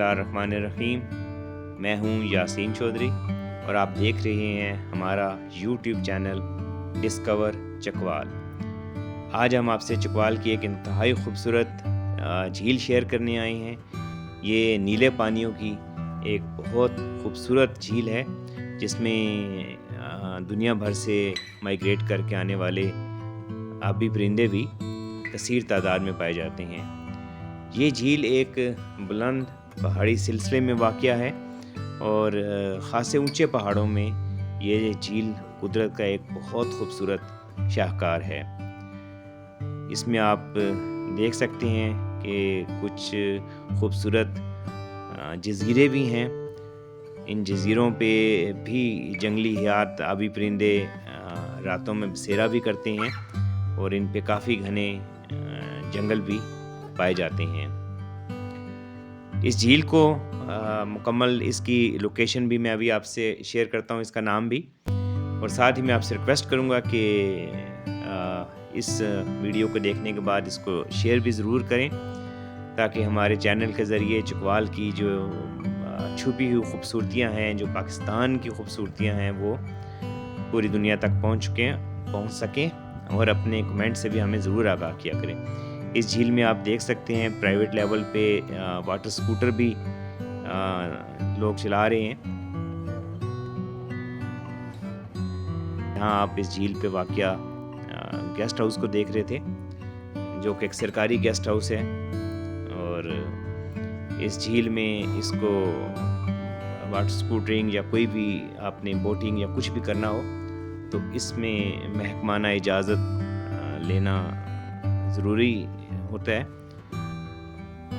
बिस्मिल्लाहिर्रहमानिर्रहीम। मैं हूं यासीन चौधरी और आप देख रहे हैं हमारा यूट्यूब चैनल डिस्कवर चकवाल। आज हम आपसे चकवाल की एक इंतहाई खूबसूरत झील शेयर करने आए हैं। ये नीले पानियों की एक बहुत खूबसूरत झील है जिसमें दुनिया भर से माइग्रेट करके आने वाले आबी परिंदे भी कसीर तादाद में पाए जाते हैं। ये झील एक बुलंद पहाड़ी सिलसिले में वाक़या है और ख़ासे ऊंचे पहाड़ों में ये झील कुदरत का एक बहुत खूबसूरत शाहकार है। इसमें आप देख सकते हैं कि कुछ खूबसूरत जज़ीरे भी हैं। इन जज़ीरों पे भी जंगली हयात आबी परिंदे रातों में बसेरा भी करते हैं और इन पे काफ़ी घने जंगल भी पाए जाते हैं। इस झील को मुकम्मल इसकी लोकेशन भी मैं अभी आपसे शेयर करता हूँ, इसका नाम भी, और साथ ही मैं आपसे रिक्वेस्ट करूँगा कि इस वीडियो को देखने के बाद इसको शेयर भी ज़रूर करें ताकि हमारे चैनल के ज़रिए चकवाल की जो छुपी हुई खूबसूरतियाँ हैं, जो पाकिस्तान की खूबसूरतियाँ हैं, वो पूरी दुनिया तक पहुँच सकें और अपने कमेंट से भी हमें ज़रूर आगाह किया करें। इस झील में आप देख सकते हैं प्राइवेट लेवल पे वाटर स्कूटर भी लोग चला रहे हैं। यहाँ आप इस झील पे वाक़या गेस्ट हाउस को देख रहे थे जो कि एक सरकारी गेस्ट हाउस है, और इस झील में इसको वाटर स्कूटरिंग या कोई भी आपने बोटिंग या कुछ भी करना हो तो इसमें महकमाना इजाज़त लेना ज़रूरी होता है।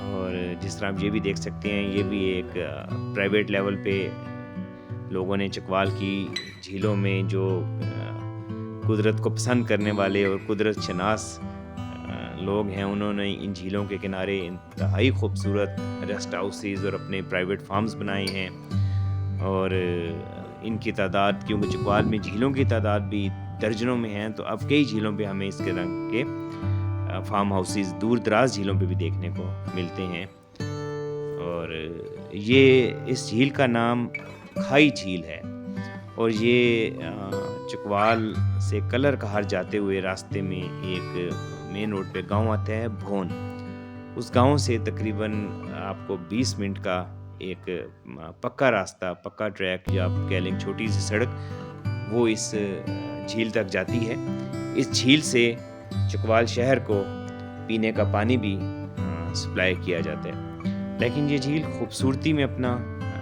और जिस तरह आप ये भी देख सकते हैं, ये भी एक प्राइवेट लेवल पे लोगों ने चकवाल की झीलों में जो कुदरत को पसंद करने वाले और कुदरत शनास लोग हैं, उन्होंने इन झीलों के किनारे इंतहाई खूबसूरत रेस्ट हाउसेस और अपने प्राइवेट फार्म्स बनाए हैं। और इनकी तादाद, क्योंकि चकवाल में झीलों की तादाद भी दर्जनों में हैं, तो अब कई झीलों पे हमें इसके रंग के फार्म हाउसेस दूर दराज झीलों पे भी देखने को मिलते हैं। और ये इस झील का नाम खाई झील है और ये चकवाल से कलर कहार जाते हुए रास्ते में एक मेन रोड पे गांव आता है भोन। उस गांव से तकरीबन आपको 20 मिनट का एक पक्का रास्ता, पक्का ट्रैक या आप कह लें छोटी सी सड़क, वो इस झील तक जाती है। इस झील से चकवाल शहर को पीने का पानी भी सप्लाई किया जाता है। लेकिन ये झील खूबसूरती में अपना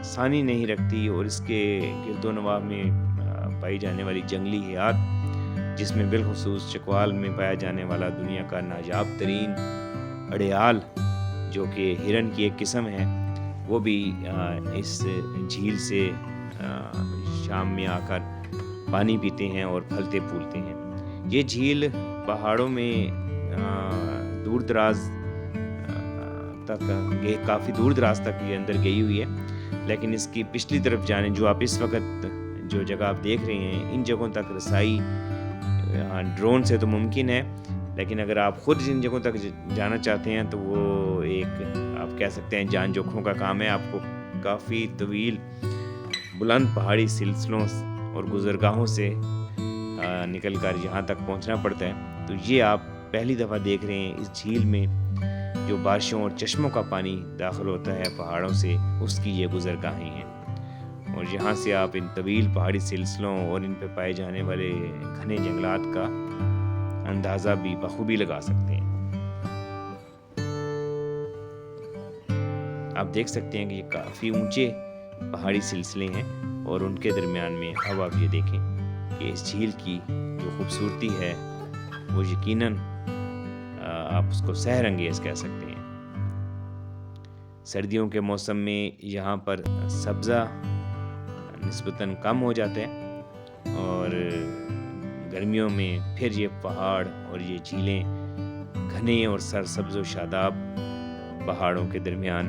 सानी नहीं रखती और इसके गिरदोनवा में पाई जाने वाली जंगली हयात, जिसमें बिलखुसूस चकवाल में पाया जाने वाला दुनिया का नायाब तरीन अड़ियाल जो कि हिरन की एक किस्म है, वो भी इस झील से शाम में आकर पानी पीते हैं और फलते फूलते हैं। ये झील पहाड़ों में दूर दराज तक काफ़ी दूर दराज तक ये अंदर गई हुई है, लेकिन इसकी पिछली तरफ जाने, जो आप इस वक्त जो जगह आप देख रहे हैं, इन जगहों तक रसाई ड्रोन से तो मुमकिन है, लेकिन अगर आप खुद इन जगहों तक जाना चाहते हैं तो वो एक आप कह सकते हैं जान जोखों का काम है। आपको काफ़ी तवील बुलंद पहाड़ी सिलसिलों और गुज़रगाहों से निकल कर यहाँ तक पहुँचना पड़ता है। तो ये आप पहली दफ़ा देख रहे हैं इस झील में जो बारिशों और चश्मों का पानी दाखिल होता है पहाड़ों से, उसकी ये गुज़रगाहें हैं। और यहाँ से आप इन तवील पहाड़ी सिलसिलों और इन पे पाए जाने वाले घने जंगलात का अंदाज़ा भी बखूबी लगा सकते हैं। आप देख सकते हैं कि ये काफ़ी ऊंचे पहाड़ी सिलसिले हैं और उनके दरमियान में अब आप ये देखें कि इस झील की जो खूबसूरती है वो यकीनन आप उसको सहर अंगेज़ कह सकते हैं। सर्दियों के मौसम में यहाँ पर सब्ज़ा निस्बतन कम हो जाता है और गर्मियों में फिर ये पहाड़ और ये झीलें घने और सरसब्ज़ व शादाब पहाड़ों के दरमियान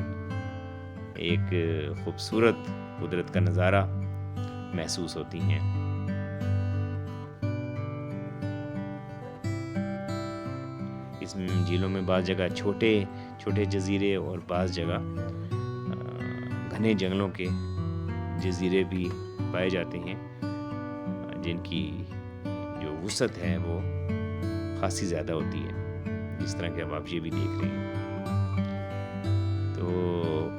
एक खूबसूरत कुदरत का नज़ारा महसूस होती हैं। इस झीलों में बाज़ जगह छोटे छोटे जज़ीरे और बाज़ जगह گھنے جنگلوں کے جزیرے بھی پائے جاتے ہیں جن کی جو وسعت ہے وہ خاصی زیادہ ہوتی ہے، جس طرح کہ اب آپ یہ بھی دیکھ رہے ہیں۔ تو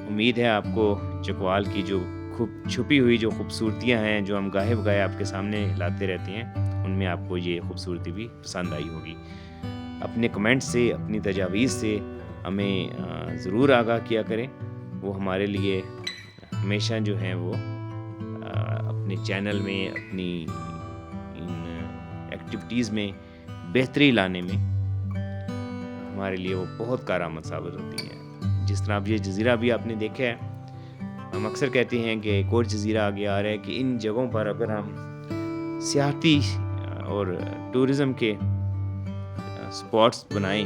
امید ہے آپ کو چکوال کی جو چھپی ہوئی جو خوبصورتیاں ہیں جو ہم گاہے بگاہے آپ کے سامنے لاتے رہتے ہیں، ان میں آپ کو یہ خوبصورتی بھی پسند آئی ہوگی۔ اپنے کمنٹ سے، اپنی تجاویز سے ہمیں ضرور آگاہ کیا کریں، وہ ہمارے لیے ہمیشہ جو ہیں وہ اپنے چینل میں، اپنی ان ایکٹیویٹیز میں بہتری لانے میں ہمارے لیے وہ بہت کارآمد ثابت ہوتی ہیں۔ جس طرح اب یہ جزیرہ بھی آپ نے دیکھا ہے، ہم اکثر کہتے ہیں کہ ایک اور جزیرہ آگے آ رہا ہے، کہ ان جگہوں پر اگر ہم سیاحتی اور ٹورزم کے سپاٹس بنائیں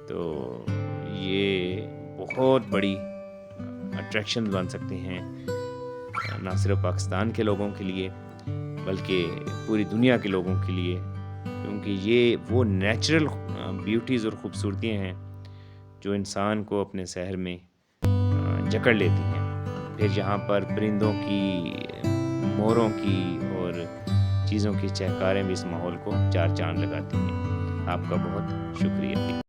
تو یہ بہت بڑی اٹریکشن بن سکتے ہیں، نہ صرف پاکستان کے لوگوں کے لیے بلکہ پوری دنیا کے لوگوں کے لیے، کیونکہ یہ وہ نیچرل بیوٹیز اور خوبصورتیاں ہیں جو انسان کو اپنے شہر میں جکڑ لیتی ہیں۔ پھر یہاں پر پرندوں کی، موروں کی اور چیزوں کی چہکاریں بھی اس ماحول کو چار چاند لگاتی ہیں۔ آپ کا بہت شکریہ۔